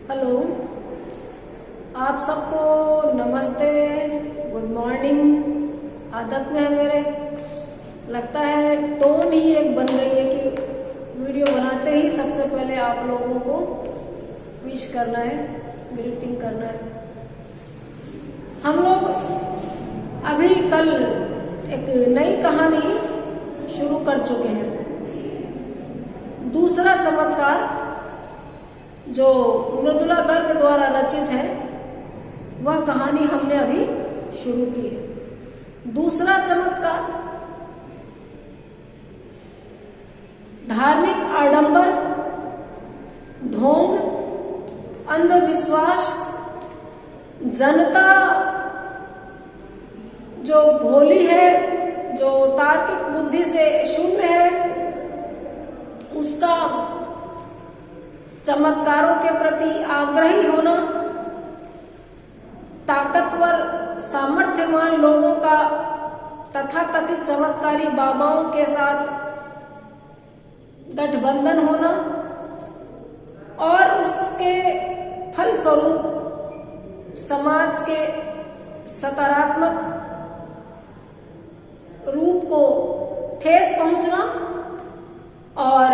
Hello, आप सबको नमस्ते, गुड मॉर्निंग। आदत में है मेरे, लगता है टोन ही एक बन गई है कि वीडियो बनाते ही सबसे पहले आप लोगों को विश करना है, ग्रीटिंग करना है। हम लोग अभी कल एक नई कहानी शुरू कर चुके हैं। दूसरा चमत्कार जो मृदुला गर्ग द्वारा रचित है, वह कहानी हमने अभी शुरू की है। दूसरा चमत्कार धार्मिक आडंबर, ढोंग, अंधविश्वास, जनता जो भोली है, जो तार्किक बुद्धि से शून्य है, उसका चमत्कारों के प्रति आग्रही होना, ताकतवर सामर्थ्यवान लोगों का तथाकथित चमत्कारी बाबाओं के साथ गठबंधन होना और उसके फलस्वरूप समाज के सकारात्मक रूप को ठेस पहुंचना और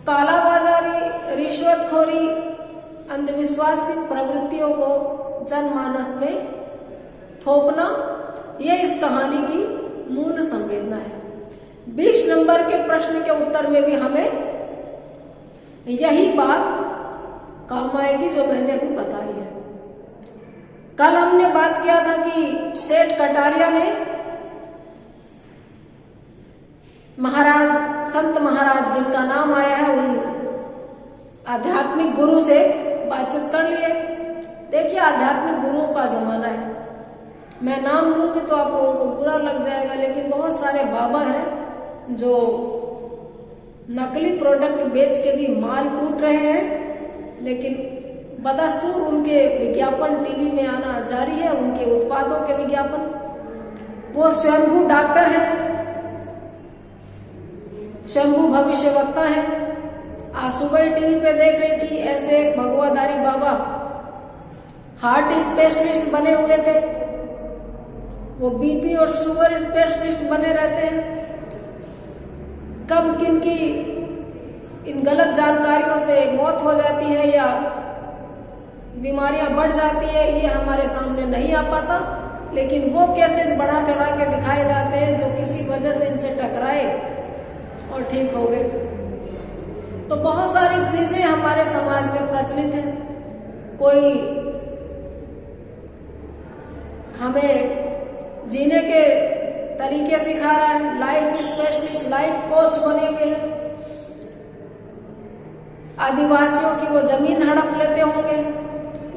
कालाबाजारी, रिश्वतखोरी, अंधविश्वास की प्रवृत्तियों को जनमानस में थोपना, यह इस कहानी की मूल संवेदना है। 20 नंबर के प्रश्न के उत्तर में भी हमें यही बात काम आएगी जो मैंने अभी बताई है। कल हमने बात किया था कि सेठ कटारिया ने महाराज, संत महाराज जिनका नाम आया है, उन आध्यात्मिक गुरु से बातचीत कर लिए। देखिए, आध्यात्मिक गुरुओं का जमाना है। मैं नाम लूंगी तो आप लोगों को बुरा लग जाएगा, लेकिन बहुत सारे बाबा हैं जो नकली प्रोडक्ट बेच के भी माल कूट रहे हैं, लेकिन बदस्तूर उनके विज्ञापन टीवी में आना जारी है, उनके उत्पादों के विज्ञापन। वो स्वयंभू डॉक्टर हैं, शंभू भविष्यवक्ता है। आज सुबह टीवी पे देख रही थी, ऐसे एक भगवाधारी बाबा हार्ट स्पेशलिस्ट बने हुए थे, वो बीपी और शुगर स्पेशलिस्ट बने रहते हैं। कब किनकी इन गलत जानकारियों से मौत हो जाती है या बीमारियां बढ़ जाती है, ये हमारे सामने नहीं आ पाता, लेकिन वो केसेस बढ़ा चढ़ा के दिखाए जाते हैं जो किसी वजह से इनसे टकराए और ठीक हो गए। तो बहुत सारी चीजें हमारे समाज में प्रचलित हैं। कोई हमें जीने के तरीके सिखा रहा है, लाइफ स्पेशलिस्ट, लाइफ कोच बने हुए हैं। आदिवासियों की वो जमीन हड़प लेते होंगे,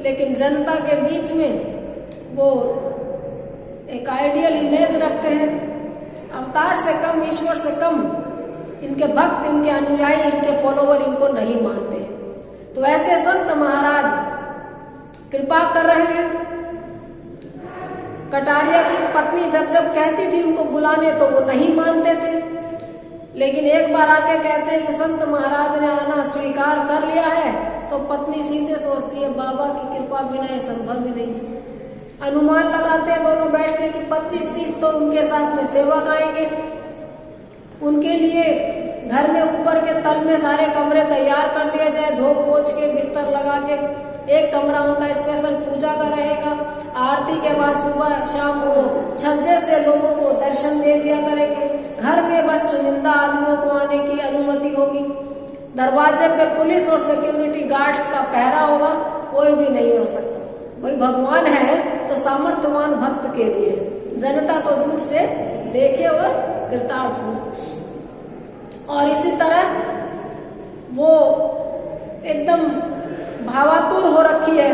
लेकिन जनता के बीच में वो एक आइडियल इमेज रखते हैं। अवतार से कम, ईश्वर से कम इनके भक्त, इनके अनुयायी, इनके फॉलोवर इनको नहीं मानते। तो ऐसे संत महाराज कृपा कर रहे हैं। कटारिया की पत्नी जब जब कहती थी उनको बुलाने तो वो नहीं मानते थे, लेकिन एक बार आके कहते हैं कि संत महाराज ने आना स्वीकार कर लिया है, तो पत्नी सीधे सोचती है बाबा की कृपा बिना ये संभव ही नहीं है। अनुमान लगाते हैं दोनों बैठ के कि 25-30 तो उनके साथ में सेवक आएंगे। उनके लिए घर में ऊपर के तल में सारे कमरे तैयार कर दिए जाए, धो पोछ के बिस्तर लगा के। एक कमरा उनका स्पेशल पूजा का रहेगा। आरती के बाद सुबह शाम वो छज्जे से लोगों को दर्शन दे दिया करेंगे। घर में बस चुनिंदा आदमियों को आने की अनुमति होगी। दरवाजे पे पुलिस और सिक्योरिटी गार्ड्स का पहरा होगा, कोई भी नहीं हो सकता। वही भगवान है तो सामर्थ्यवान भक्त के लिए, जनता तो दूर से देखे और कृतार्थ हो। और इसी तरह वो एकदम भावातुर हो रखी है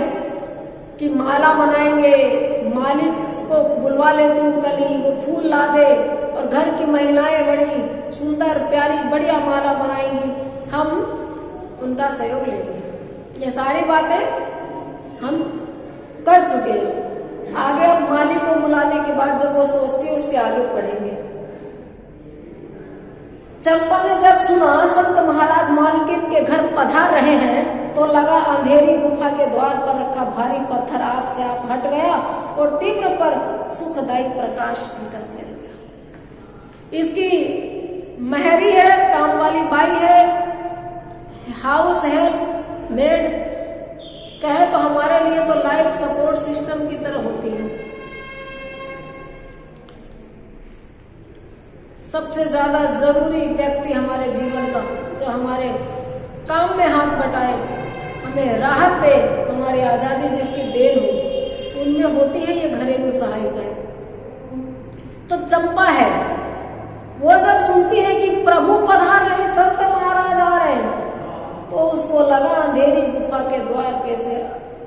कि माला बनाएंगे, मालिक को बुलवा लेती हूँ कली, वो फूल ला दे और घर की महिलाएं बड़ी सुंदर प्यारी बढ़िया माला बनाएंगी, हम उनका सहयोग लेंगे। ये सारी बातें हम कर चुके हैं। आगे अब मालिक को बुलाने के बाद जब वो सोचती है उसके आगे पढ़ेंगे। चंपा ने जब सुना संत महाराज मालकिन के घर पधार रहे हैं तो लगा अंधेरी गुफा के द्वार पर रखा भारी पत्थर आप से आप हट गया और तीव्र पर सुखदायी प्रकाश निकल गया। इसकी महरी है, काम वाली बाई है, हाउस है, मेड कहे तो हमारे लिए तो लाइफ सपोर्ट सिस्टम की तरह होती है। सबसे ज्यादा जरूरी व्यक्ति हमारे जीवन का, जो हमारे काम में हाथ बटाए, हमें राहत दे, हमारी आजादी जिसकी देन हो, उनमें होती है ये घरेलू सहायिकाएं। तो चंपा है, वो जब सुनती है कि प्रभु पधार रहे, संत महाराज आ रहे हैं, तो उसको लगा अंधेरी गुफा के द्वार पे से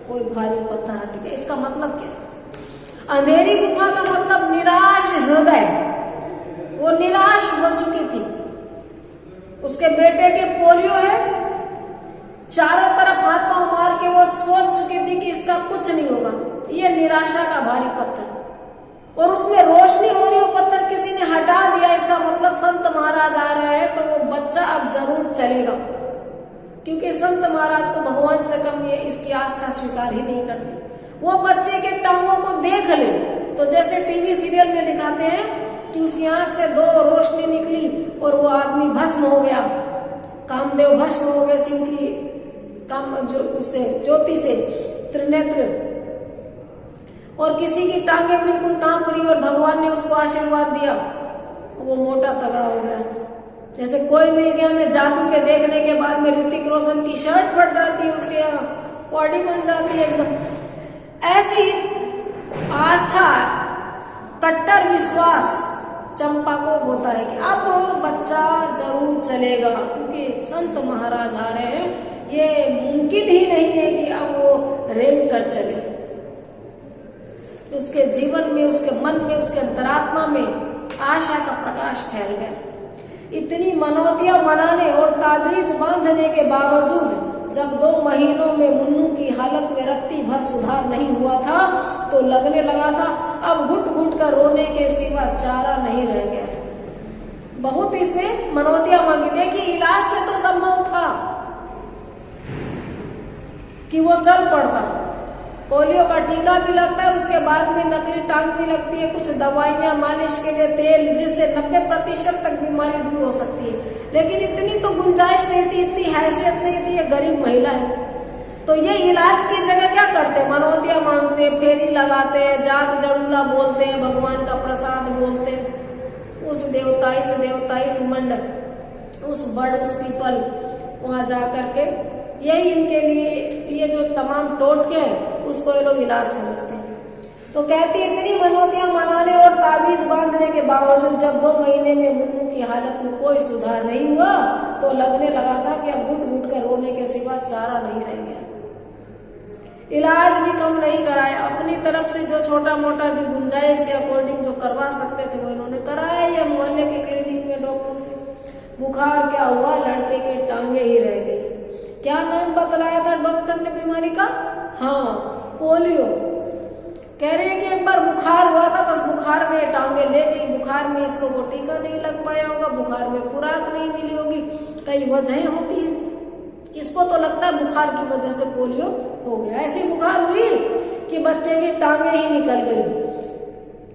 कोई भारी पत्थर हट गया। इसका मतलब क्या? अंधेरी गुफा का मतलब निराश हृदय। वो निराश हो चुकी थी, उसके बेटे के पोलियो है, चारों तरफ हाथ पांव मार के वो सोच चुकी थी कि इसका कुछ नहीं होगा। ये निराशा का भारी पत्थर, और उसमें रोशनी हो रही हो, पत्थर किसी ने हटा दिया। इसका मतलब संत महाराज आ रहे हैं, तो वो बच्चा अब जरूर चलेगा, क्योंकि संत महाराज को भगवान से कम ये इसकी आस्था स्वीकार ही नहीं करती। वो बच्चे के टांगों को देख ले तो जैसे टीवी सीरियल में दिखाते हैं कि उसकी आंख से दो रोशनी निकली और वो आदमी भस्म हो गया, कामदेव भस्म हो गए शिव की काम जो उससे ज्योति से त्रिनेत्र, और किसी की टांगे बिल्कुल कांप रही और भगवान ने उसको आशीर्वाद दिया, वो मोटा तगड़ा हो गया। जैसे कोई मिल गया में जादू के देखने के बाद में ऋतिक रोशन की शर्ट फट जाती है, उसके यहाँ बॉडी बन जाती है एकदम। ऐसी आस्था, कट्टर विश्वास चंपा को होता है कि अब बच्चा जरूर चलेगा, क्योंकि संत महाराज आ रहे हैं। ये मुमकिन ही नहीं है कि अब वो रेंग कर चले। उसके जीवन में, उसके मन में, उसके अंतरात्मा में आशा का प्रकाश फैल गया। इतनी मनौतियां मनाने और ताबीज बांधने के बावजूद जब 2 महीनों में मुन्नू की हालत में रत्ती भर सुधार नहीं हुआ था, तो लगने लगा था अब घुट घुट कर रोने के सिवा चारा नहीं रह गया। बहुत इसने मनौतियां मांगी। देखिए, इलाज से तो संभव था कि वो चल पड़ता, पोलियो का टीका भी लगता है, उसके बाद में नकली टांग भी लगती है, कुछ दवाइयां, मालिश के लिए तेल, जिससे 90% तक बीमारी दूर हो सकती है। लेकिन इतनी तो गुंजाइश नहीं थी, इतनी हैसियत नहीं थी, ये गरीब महिला है। तो ये इलाज की जगह क्या करते? मनौतियां मांगते, फेरी लगाते, जात जड़ूला बोलते हैं, भगवान का प्रसाद बोलते हैं, उस देवता, इस मंडल, उस बड़, उस पीपल, वहां जा करके यही इनके लिए ये जो तमाम टोटके हैं उसको ये लोग इलाज समझते हैं। तो कहती इतनी मनौतियां मनाने और ताबीज बांधने के बावजूद जब 2 महीने में मुन्नू की हालत में कोई सुधार नहीं हुआ, तो लगने लगा था कि अब घुट घुट कर रोने के सिवा चारा नहीं रह गया। इलाज भी कम नहीं कराया, अपनी तरफ से जो छोटा मोटा जो गुंजाइश के अकॉर्डिंग जो करवा सकते थे वो इन्होंने कराया। या मोहल्ले के क्लिनिक में डॉक्टर से बुखार क्या हुआ, लड़के के टांगे ही रह गई। क्या नाम बतलाया था डॉक्टर ने बीमारी का? हाँ, पोलियो। कह रहे हैं कि एक बार बुखार हुआ था, बस बुखार में टांगे ले गई। बुखार में इसको वो टीका नहीं लग पाया होगा, बुखार में खुराक नहीं मिली होगी, कई वजहें होती हैं। इसको तो लगता है बुखार की वजह से पोलियो हो गया। ऐसी बुखार हुई कि बच्चे की टांगे ही निकल गई।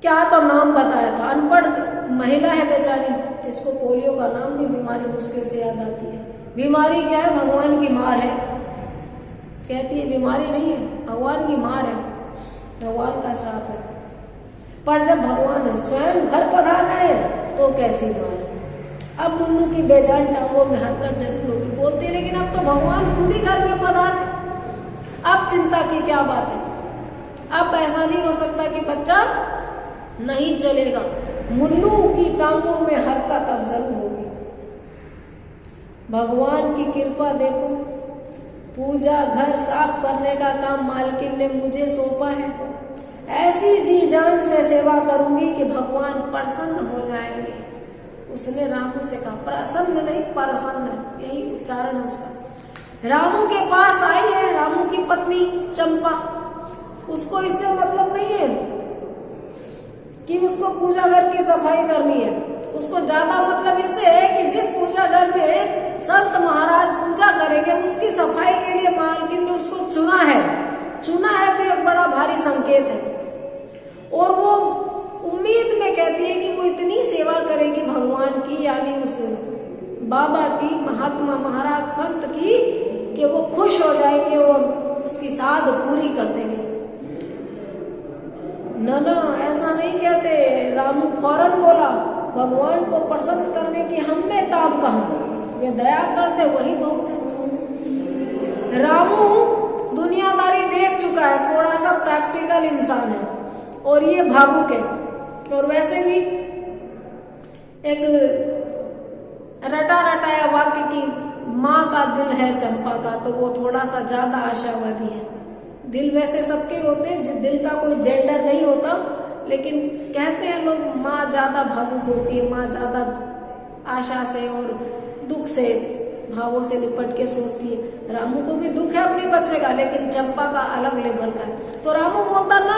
क्या तो नाम बताया था, अनपढ़ महिला है बेचारी, जिसको पोलियो का नाम भी बीमारी मुश्किल से याद आती है। बीमारी क्या है? भगवान की मार है। कहती है बीमारी नहीं है, भगवान की मार है, भगवान का श्राप है। पर जब भगवान स्वयं घर पधारना है तो कैसी मार। अब मुन्नू की बेजान टांगों में हरकत जरूर होगी, बोलते, लेकिन अब तो भगवान खुद ही घर में पधारे, अब चिंता की क्या बात है। अब ऐसा नहीं हो सकता कि बच्चा नहीं चलेगा। मुन्नू की टांगों में हरकत अब जरूर होगी। भगवान की कृपा देखो, पूजा घर साफ करने का काम मालकिन ने मुझे सौंपा है। ऐसी जी जान से सेवा करूंगी कि भगवान प्रसन्न हो जाएंगे। उसने रामू से कहा, प्रसन्न नहीं प्रसन्न, यही उच्चारण है उसका। रामू के पास आई है, रामू की पत्नी चंपा। उसको इससे मतलब नहीं है कि उसको पूजा घर की सफाई करनी है, उसको ज्यादा मतलब इससे है कि जिस पूजा घर में संत महाराज पूजा करेंगे उसकी सफाई के लिए मालकिन ने उसको चुना है तो एक बड़ा भारी संकेत है। और वो उम्मीद में कहती है कि वो इतनी सेवा करेगी भगवान की, यानी उस बाबा की, महात्मा महाराज संत की, कि वो खुश हो जाएंगे और उसकी साध पूरी कर देंगे। ना ऐसा नहीं कहते। रामू फौरन बोला, भगवान को प्रसन्न करने की हमने ताब कहा, ये दया कर दे वही बहुत है। रामू दुनियादारी देख चुका है, थोड़ा सा प्रैक्टिकल इंसान है, और ये भावुक है। और वैसे भी एक रटा रटाया वाक्य की माँ का दिल है चंपा का, तो वो थोड़ा सा ज्यादा आशावादी है। दिल वैसे सबके होते हैं, जिस दिल का कोई जेंडर नहीं होता, लेकिन कहते हैं लोग माँ ज्यादा भावुक होती है, माँ ज्यादा आशा से और दुख से, भावों से निपट के सोचती है। रामू को भी दुख है अपने बच्चे का, लेकिन चंपा का अलग लेवल का है। तो रामू बोलता ना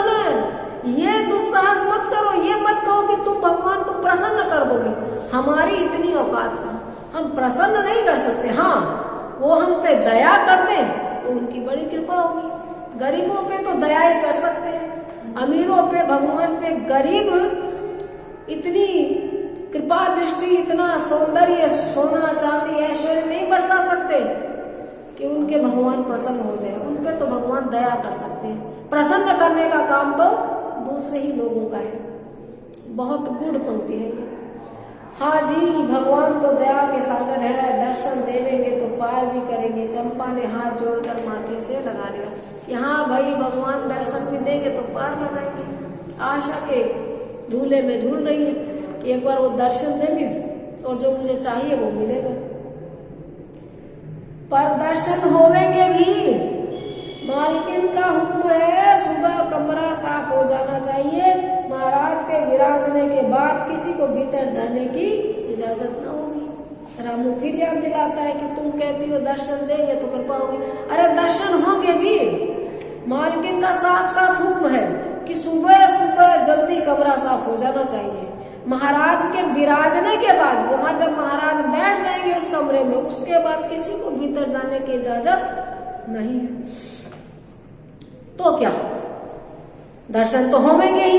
ये दुस्साहस मत करो, ये मत कहो कि तुम भगवान को प्रसन्न कर दोगे, हमारी इतनी औकात का, हम प्रसन्न नहीं कर सकते। हाँ, वो हम पे दया कर दें तो उनकी बड़ी कृपा होगी। गरीबों पे तो दया ही कर सकते हैं, अमीरों पे, भगवान पे गरीब इतनी कृपा दृष्टि, इतना सौंदर्य, सोना चांदी ऐश्वर्य नहीं बरसा सकते कि उनके भगवान प्रसन्न हो जाए। उन पे तो भगवान दया कर सकते हैं, प्रसन्न करने का काम तो दूसरे ही लोगों का है। बहुत गूढ़ पंक्ति है ये। हाँ जी, भगवान तो दया के सागर है, दर्शन देवेंगे तो पार भी करेंगे। चंपा ने हाथ जोड़कर माथे से लगा लिया कि हाँ भाई, भगवान दर्शन भी देंगे तो पार लगाएंगे। आशा के झूले में झूल रही है कि एक बार वो दर्शन देंगे और जो मुझे चाहिए वो मिलेगा। पर दर्शन होवेंगे भी, मालकिन का हुक्म है, सुबह कमरा साफ हो जाना चाहिए। महाराज के विराजने के बाद किसी को भीतर जाने की इजाजत न होगी। रामू फिर याद दिलाता है कि तुम कहती हो दर्शन देंगे तो कृपा होगी। अरे दर्शन होंगे भी, मालकिन का साफ साफ हुक्म है कि सुबह सुबह जल्दी कमरा साफ हो जाना चाहिए। महाराज के विराजने के बाद, वहां जब महाराज बैठ जाएंगे उस कमरे में, उसके बाद किसी को भीतर जाने की इजाजत नहीं है। तो क्या, दर्शन तो होंगे ही।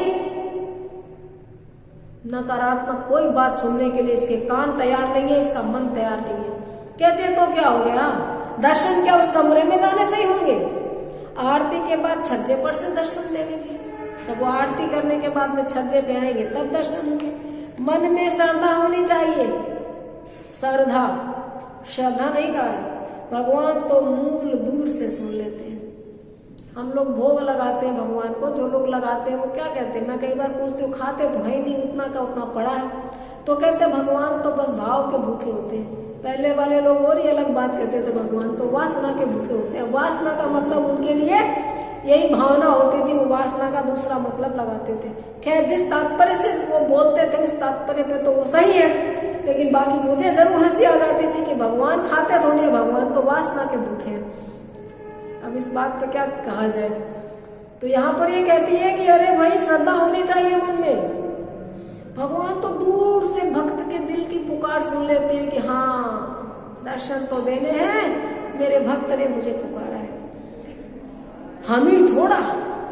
नकारात्मक कोई बात सुनने के लिए इसके कान तैयार नहीं है, इसका मन तैयार नहीं है। कहते तो क्या हो गया, दर्शन क्या उस कमरे में जाने से ही होंगे? आरती के बाद छज्जे पर से दर्शन देंगे। तब वो आरती करने के बाद में छज्जे पे आएंगे तब दर्शन होंगे। मन में श्रद्धा होनी चाहिए। श्रद्धा नहीं कहा है, भगवान तो मूल दूर से सुन लेते हैं। हम लोग भोग लगाते हैं भगवान को, जो लोग लगाते हैं वो क्या कहते हैं, मैं कई बार पूछती हूँ, खाते तो है नहीं, उतना का उतना पड़ा है, तो कहते हैं भगवान तो बस भाव के भूखे होते हैं। पहले वाले लोग और ही अलग बात कहते थे, भगवान तो वासना के भूखे होते हैं। वासना का मतलब उनके लिए यही भावना होती थी, वो वासना का दूसरा मतलब लगाते थे। खैर, जिस तात्पर्य से वो बोलते थे उस तात्पर्य पे तो वो सही है, लेकिन बाकी मुझे जरूर हंसी आ जाती थी कि भगवान खाते थोड़ी है, भगवान तो वासना के भूखे हैं। अब इस बात पे क्या कहा जाए। तो यहाँ पर ये कहती है कि अरे भाई, श्रद्धा होनी चाहिए मन में। भगवान तो दूर से भक्त के दिल की पुकार सुन लेते हैं कि हाँ, दर्शन तो देने हैं, मेरे भक्त ने मुझे पुकारा है। हम ही थोड़ा,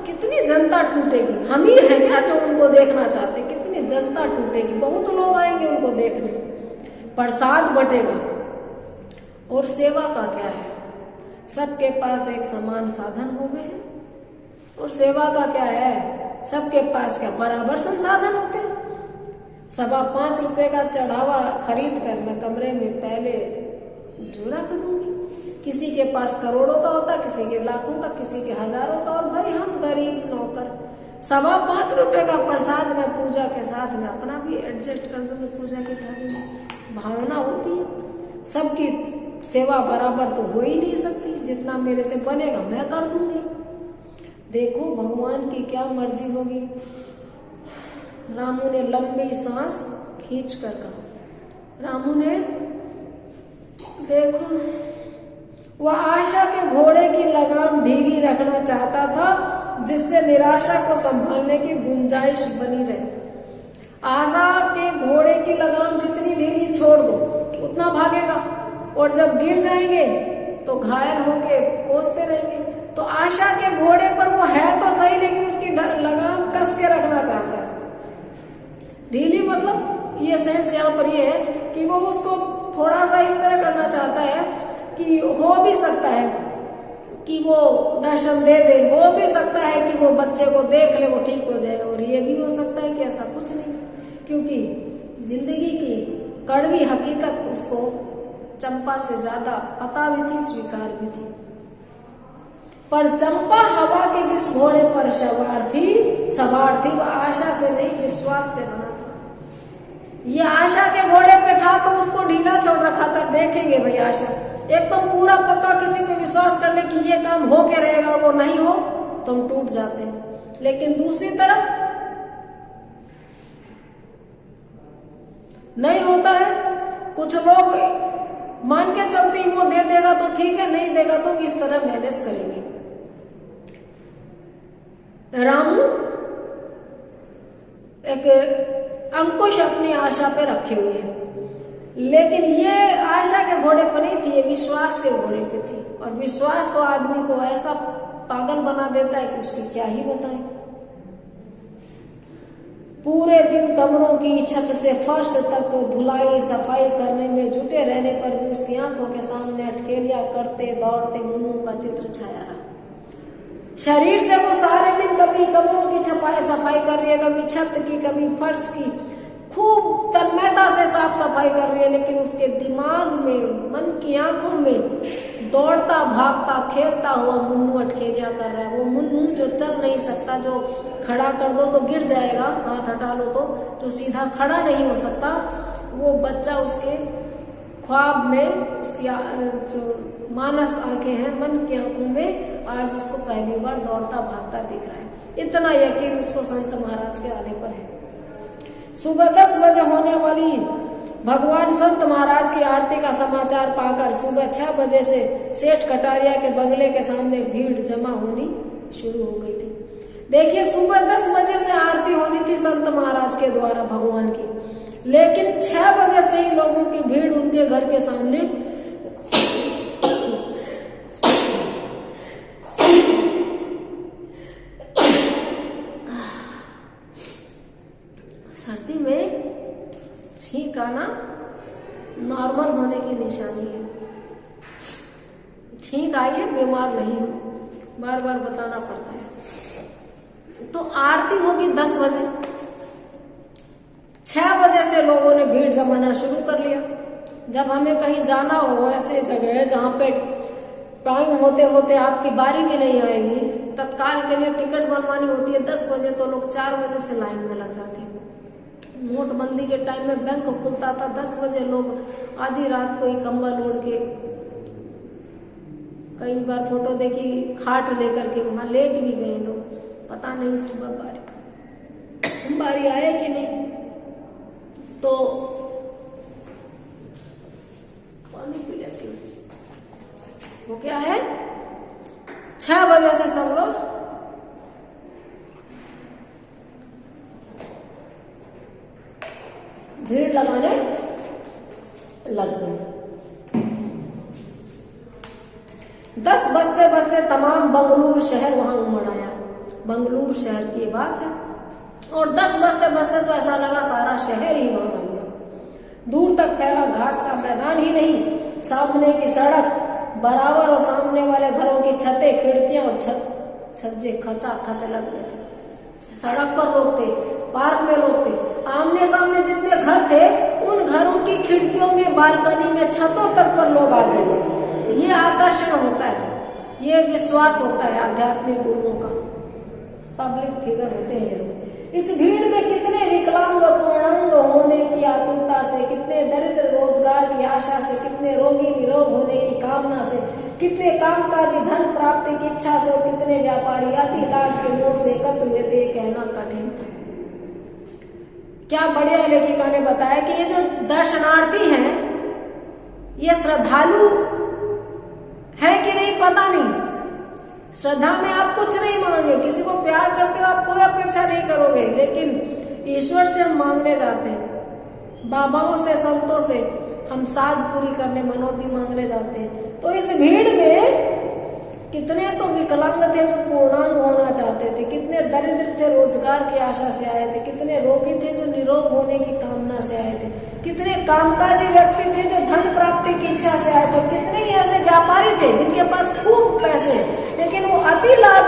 कितनी जनता टूटेगी, हम ही है क्या जो उनको देखना चाहते, कितनी जनता टूटेगी, बहुत लोग आएंगे उनको देखने, प्रसाद बटेगा। और सेवा का क्या है, सबके पास एक समान साधन हो गए हैं। और सेवा का क्या है, सबके पास क्या बराबर संसाधन होते हैं। 5.25 रुपए का चढ़ावा खरीद कर मैं कमरे में पहले जो रख दूंगी। किसी के पास करोड़ों का होता, किसी के लाखों का, किसी के हजारों का, और भाई हम गरीब नौकर। 5.25 रुपए का प्रसाद मैं पूजा के साथ में अपना भी एडजस्ट कर दूंगी पूजा की थाली में। भावना होती है, सबकी सेवा बराबर तो हो ही नहीं सकती, जितना मेरे से बनेगा मैं कर दूंगी। देखो भगवान की क्या मर्जी होगी। रामू ने लंबी सांस खींच कर कहा। रामू ने, देखो, वह आशा के घोड़े की लगाम ढीली रखना चाहता था, जिससे निराशा को संभालने की गुंजाइश बनी रहे। आशा के घोड़े की लगाम जितनी ढीली छोड़ दो उतना भागेगा, और जब गिर जाएंगे तो घायल होके कोसते रहेंगे। तो आशा के घोड़े पर वो है तो सही, लेकिन उसकी लगाम कस के रखना चाहता है। ढीली मतलब ये सेंस यहाँ पर ये है कि वो उसको थोड़ा सा इस तरह करना चाहता है कि हो भी सकता है कि वो दर्शन दे दे, हो भी सकता है कि वो बच्चे को देख ले, वो ठीक हो जाए, और ये भी हो सकता है कि ऐसा कुछ नहीं, क्योंकि जिंदगी की कड़वी हकीकत उसको चंपा से ज्यादा पता भी थी, स्वीकार भी थी। पर चंपा हवा के जिस घोड़े पर सवार थी वह आशा से नहीं, विश्वास से बना था। ये आशा के घोड़े पे था तो उसको ढीला छोड़ रखा था। देखेंगे भाई आशा, एक तो पूरा पक्का किसी पे विश्वास कर ले कि ये काम हो के रहेगा, वो नहीं हो तो हम टूट जाते हैं। लेकिन दूसरी तरफ नहीं होता है, कुछ लोग मान के चलते वो दे देगा तो ठीक है, नहीं देगा तो इस तरह मैनेज करेंगे। रामू एक अंकुश अपनी आशा पे रखे हुए हैं, लेकिन ये आशा के घोड़े पर नहीं थी, ये विश्वास के घोड़े पे थी। और विश्वास तो आदमी को ऐसा पागल बना देता है कि उसकी क्या ही बताएं। पूरे दिन कमरों की छत से फर्श तक धुलाई सफाई करने में जुटे रहने पर भी उसकी आंखों के सामने अटकेलियां करते दौड़ते मुन्नू का चित्र छाया रहा। शरीर से वो सारे दिन कभी कमरों की सफाई कर रही है, कभी छत की, कभी फर्श की, खूब तन्मयता से साफ सफाई कर रही है, लेकिन उसके दिमाग में, मन की आंखों में दौड़ता भागता खेलता हुआ मुन्नू अटकेलियां कर रहा है। वो मुन्नू जो चल नहीं सकता, जो खड़ा कर दो तो गिर जाएगा, हाथ हटा लो तो, जो सीधा खड़ा नहीं हो सकता, वो बच्चा उसके ख्वाब में, उसकी जो मानस आंखें हैं, मन की आंखों में आज उसको पहली बार दौड़ता भागता दिख रहा है। इतना यकीन उसको संत महाराज के आने पर है। सुबह 10 बजे होने वाली भगवान संत महाराज की आरती का समाचार पाकर सुबह 6 बजे से सेठ कटारिया के बंगले के सामने भीड़ जमा होनी शुरू हो गई थी। देखिए, सुबह 10 बजे से आरती होनी थी संत महाराज के द्वारा भगवान की, लेकिन 6 बजे से ही लोगों की भीड़ उनके घर के सामने सर्दी में छींक आना नॉर्मल होने की निशानी है। छींक आई है, बीमार नहीं हो, बार बार बताना पड़ता है। तो आरती होगी 10 बजे, 6 बजे से लोगों ने भीड़ जमाना शुरू कर लिया। जब हमें कहीं जाना हो ऐसे जगह जहां पे टाइम होते होते आपकी बारी भी नहीं आएगी, तत्काल के लिए टिकट बनवानी होती है 10 बजे, तो लोग 4 बजे से लाइन में लग जाते हैं। नोटबंदी के टाइम में बैंक खुलता था 10 बजे, लोग आधी रात को ही कंबल ओढ़ के, कई बार फोटो देखी, खाट लेकर के वहां लेट भी गए लोग, पता नहीं सुबह बारी आए कि नहीं। तो पानी पी लेती हूँ। वो क्या है, 6 बजे से सब लोग भीड़ लगाने लग गए। 10 बजते बजते तमाम बंगलुरु शहर वहां उमड़ आया। बंगलुरु शहर की बात है, और 10 बजते बजते तो ऐसा लगा सारा शहर ही वहां आ गया। दूर तक फैला घास का मैदान ही नहीं, सामने की सड़क बराबर और सामने वाले घरों की छतें, खिड़कियां और छज्जे खचाखच लग गए थे। सड़क पर लोग थे, पार्क में लोग थे, आमने सामने जितने घर थे उन घरों की खिड़कियों में, बालकनी में, छतों तक पर लोग आ गए थे। ये आकर्षण होता है, ये विश्वास होता है आध्यात्मिक गुरुओं का। पब्लिक फिगर होते हैं लोग। इस भीड़ में कितने विकलांग पूर्णांग होने की आतुरता से, कितने दरिद्र रोजगार की आशा से, कितने रोगी निरोग होने की कामना से, कितने कामकाजी धन प्राप्ति की इच्छा से, और कितने व्यापारी अति लाभ के मोह से एकत्र हुए थे, कहना कठिन था। क्या बढ़िया लेखिका ने बताया कि ये जो दर्शनार्थी हैं, ये श्रद्धालु है कि नहीं पता नहीं। श्रद्धा में आप कुछ नहीं मांगे, किसी को प्यार करते हो आप कोई अपेक्षा नहीं करोगे, लेकिन ईश्वर से हम मांगने जाते हैं, बाबाओं से, संतों से हम साध पूरी करने, मनौती मांगने जाते हैं। तो इस भीड़ में कितने तो विकलांग थे जो पूर्णांग होना चाहते थे, कितने दरिद्र थे रोजगार की आशा से आए थे, कितने रोगी थे जो निरोग होने की कामना से आए थे, कितने कामकाजी व्यक्ति थे जो धन प्राप्ति की इच्छा से आए थे, कितने ही ऐसे व्यापारी थे जिनके पास खूब पैसे हैं लेकिन वो अति लाभ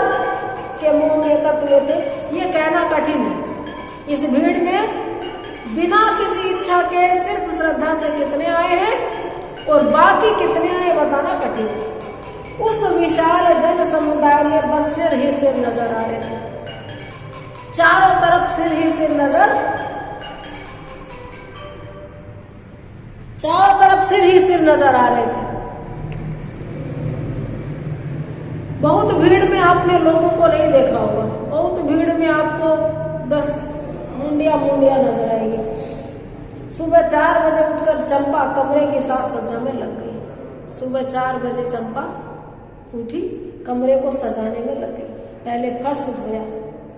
के मोह में एकत्र थे। ये कहना कठिन है। इस भीड़ में बिना किसी इच्छा के सिर्फ श्रद्धा से कितने आए हैं और बाकी कितने आए बताना कठिन है। उस विशाल जन समुदाय में बस सिर ही सिर नजर आ रहे थे, चारों तरफ सिर ही सिर नजर, चारों तरफ सिर ही सिर नजर आ रहे थे। बहुत भीड़ में आपने लोगों को नहीं देखा होगा, बहुत भीड़ में आपको बस मुंडिया मुंडिया नजर आएगी। सुबह 4 बजे उठकर चंपा कमरे की साज सज्जा में लग गई। सुबह 4 बजे चंपा उठी, कमरे को सजाने में लग गई। पहले फर्श धोया,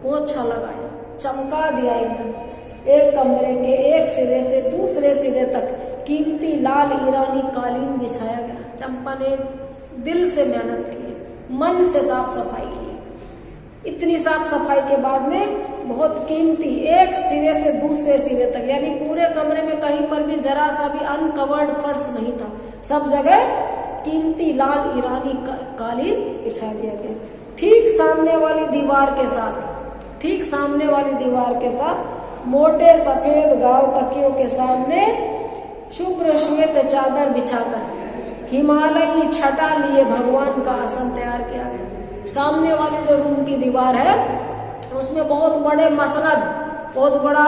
पोछा लगाया, चमका दिया एकदम। एक कमरे के एक सिरे से दूसरे सिरे तक कीमती लाल ईरानी कालीन बिछाया गया। चंपा ने दिल से मेहनत की, मन से साफ सफाई की। इतनी साफ सफाई के बाद में बहुत कीमती एक सिरे से दूसरे सिरे तक, यानी पूरे कमरे में कहीं पर भी जरा सा भी अनकवर्ड फर्श नहीं था, सब जगह कीमती लाल ईरानी कालीन बिछा दिया गया। ठीक सामने वाली दीवार के साथ, ठीक सामने वाली दीवार के साथ मोटे सफेद गांव तकियों के सामने शुभ्र श्वेत चादर बिछाकर हिमालयी छटा लिए भगवान का आसन तैयार किया गया। सामने वाली जो रूम की दीवार है उसमें बहुत बड़े मसनद, बहुत बड़ा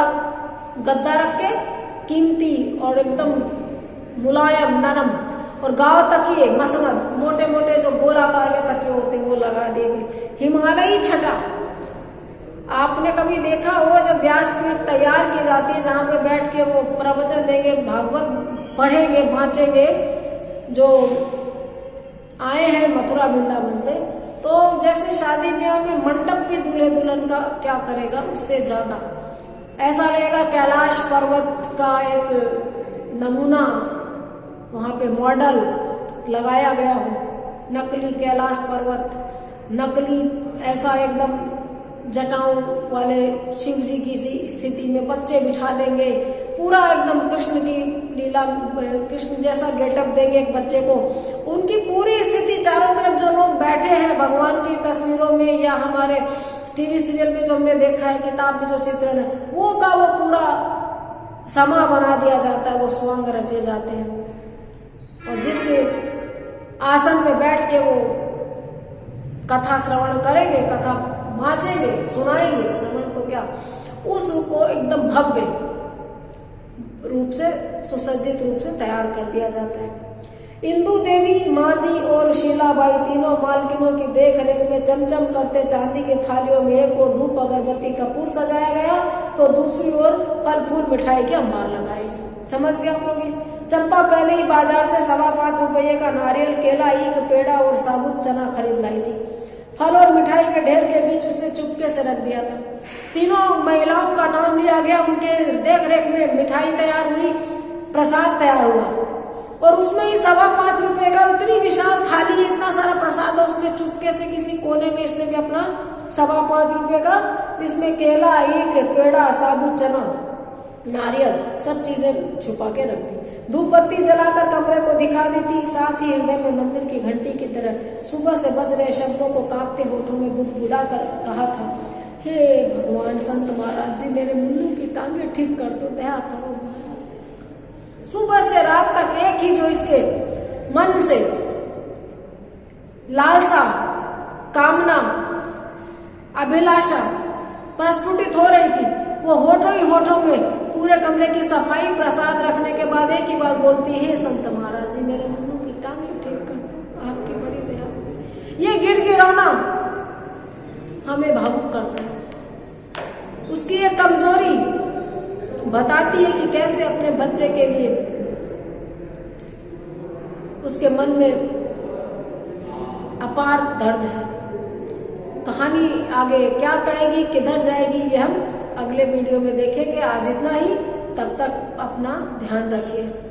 गद्दा रख के कीमती और एकदम मुलायम नरम और गांव तकिए मसनद मोटे मोटे जो गोलाकार के तकिए होते हैं वो लगा दिए गए। हिमालयी छटा आपने कभी देखा हो जब व्यासपीठ तैयार की जाती है जहाँ पे बैठ के वो प्रवचन देंगे, भागवत पढ़ेंगे, बाँचेंगे, जो आए हैं मथुरा वृंदावन से, तो जैसे शादी ब्याह में मंडप भी दूल्हे दुल्हन का क्या करेगा उससे ज्यादा ऐसा लगेगा कैलाश पर्वत का एक नमूना वहाँ पे मॉडल लगाया गया हो, नकली कैलाश पर्वत, नकली ऐसा एकदम जटाओं वाले शिव जी की सी स्थिति में बच्चे बिठा देंगे, पूरा एकदम कृष्ण की लीला, कृष्ण जैसा गेटअप देंगे एक बच्चे को। उनकी पूरी स्थिति चारों तरफ जो लोग बैठे हैं भगवान की तस्वीरों में या हमारे टीवी सीरियल में जो हमने देखा है, किताब में जो चित्रण है, वो का वो पूरा समा बना दिया जाता है, वो स्वांग रचे जाते हैं। और जिस आसन पे बैठ के वो कथा श्रवण करेंगे, कथा वाचेंगे, सुनाएंगे, श्रवण तो क्या, उसको एकदम भव्य रूप से सुसज्जित रूप से तैयार कर दिया जाता है। इंदु देवी, माँ जी और शीलाबाई तीनों मालकिनों की देख रेख में चमचम करते चांदी के थालियों में एक और धूप अगरबत्ती कपूर सजाया गया तो दूसरी ओर फल फूल मिठाई के अंबार लगाए। समझ गए आप लोग? चंपा पहले ही बाजार से 5.25 रुपये का नारियल, केला, ईख, पेड़ा और साबुत चना खरीद लाई थी। फल और मिठाई के ढेर के बीच उसने चुपके से रख दिया था। तीनों महिलाओं का नाम लिया गया, उनके देख रेख में मिठाई तैयार हुई, प्रसाद तैयार हुआ और उसमें ही 5.25 रुपये का इतनी विशाल थाली, इतना सारा प्रसाद है, उसमें चुपके से किसी कोने में इसने भी अपना 5.25 रुपये का, जिसमें केला, ईख, पेड़ा, साबुत चना, नारियल सब चीजें छुपा के रख दी। धूप बत्ती जलाकर कमरे को दिखा दी थी, साथ ही हृदय में मंदिर की घंटी की तरह सुबह से बज रहे शब्दों को कांपते होठों में बुदबुदा कर कहा था, हे भगवान संत महाराज जी, मेरे मुन्नू की टांगे ठीक कर दो, दया करो महाराज। सुबह से रात तक एक ही जो इसके मन से लालसा, कामना, अभिलाषा प्रस्फुटित हो रही थी, वो होठों ही होठों में पूरे कमरे की सफाई, प्रसाद रखने के बाद एक ही बात बोलती है, संत महाराज जी, मेरे मुन्नू की टांगे ठीक कर दो, आपकी बड़ी दया होगी। ये गिड़गिड़ाना हमें भावुक करता है। उसकी ये कमजोरी बताती है कि कैसे अपने बच्चे के लिए उसके मन में अपार दर्द है। कहानी आगे क्या कहेगी, किधर जाएगी, ये हम अगले वीडियो में देखेंगे। आज इतना ही, तब तक अपना ध्यान रखिए।